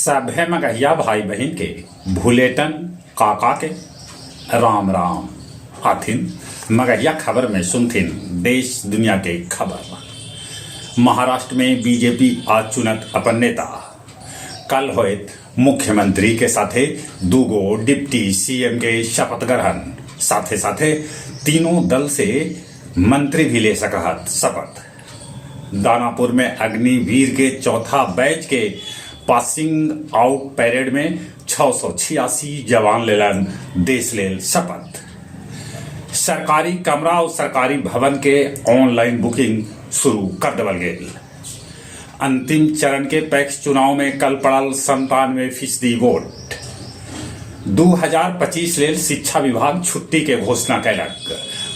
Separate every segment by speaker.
Speaker 1: सभे मगहिया भाई बहन के भूलेटन काका के राम राम आथिन। मगहिया खबर में सुनथिन देश दुनिया के खबर। महाराष्ट्र में बीजेपी आज चुनत अपन नेता। कल होत मुख्यमंत्री के साथे दूगो डिप्टी सीएम के शपथ ग्रहण, साथे साथे तीनों दल से मंत्री भी ले सकत शपथ। दानापुर में अग्निवीर के चौथा बैच के पासिंग आउट परेड में 686 जवान लेलन देश लेल शपथ। सरकारी कमरा और सरकारी भवन के ऑनलाइन बुकिंग शुरू कर देवल गेल। अंतिम चरण के पैक्स चुनाव में कल पड़ल 97% वोट। 2025 लेल शिक्षा विभाग छुट्टी के घोषणा कैलक।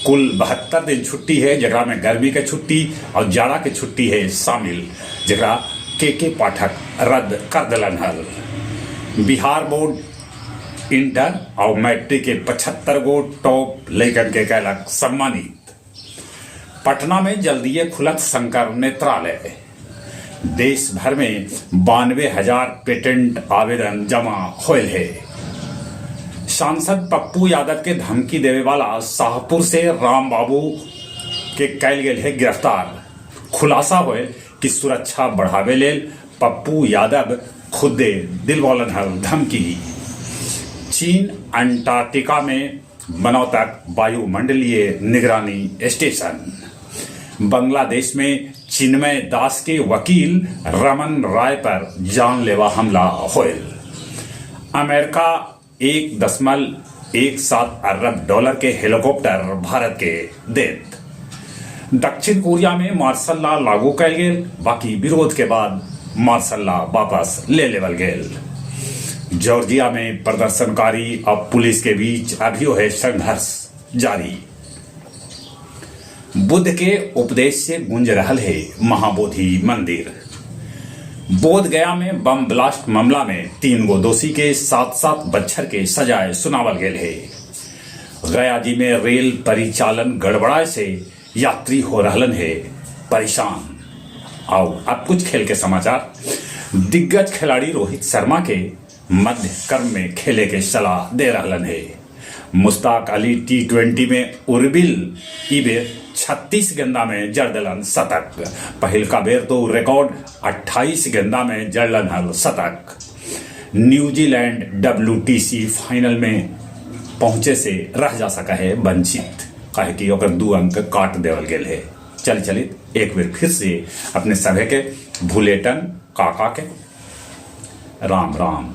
Speaker 1: कुल 72 दिन छुट्टी है, जगह में गर्मी के छुट्टी और जाड़ा के छुट्टी है शामिल, जगह के पाठक रद्द कर दिलन हल। बिहार बोर्ड इंटर और मैट्रिक के 75 गो टॉप लेकर के कैलक सम्मानित। पटना में जल्दीए खुलत शंकर नेत्रालय। देश भर में 92,000 पेटेंट आवेदन जमा होल है। सांसद पप्पू यादव के धमकी देवे वाला शाहपुर से राम बाबू के कैल गेल है गिरफ्तार। खुलासा हुए कि सुरक्षा बढ़ावे लेल पप्पू यादव खुदे दिलवालन हल धमकी। चीन अंटार्कटिका में बनौतक वायुमंडलीय निगरानी स्टेशन। बांग्लादेश में चिन्मय दास के वकील रमन राय पर जानलेवा हमला होल। अमेरिका 1.17 अरब डॉलर के हेलीकॉप्टर भारत के देत। दक्षिण कोरिया में मार्शल लॉ लागू कैल गेल, बाकी विरोध के बाद मार्शल लॉ वापस ले लेवल गेल। जॉर्जिया में प्रदर्शनकारी और पुलिस के बीच अभी है संघर्ष जारी। बुद्ध के उपदेश से गूंज रहल है महाबोधि मंदिर। बोध गया में बम ब्लास्ट मामला में 3 गो दोषी के 7-7 बच्चर के सजाए सुनावल गेल है। गया जी में रेल परिचालन गड़बड़ाए से यात्री हो रहलन है परेशान। आओ अब कुछ खेल के समाचार। दिग्गज खिलाड़ी रोहित शर्मा के मध्य क्रम में खेले के सलाह दे रहलन है। मुश्ताक अली T20 में उर्बिल इबे 36 गेंदा में जड़ दिलन शतक। पहल का बेर तो रिकॉर्ड 28 गेंदा में जड़लन हल शतक। न्यूजीलैंड WTC फाइनल में पहुंचे से रह जा सका है वंचित, काहे कि ओकर 2 अंक काट देवल गेल है। चलित एक बार फिर से अपने सभे के भूलेटन काका के राम राम।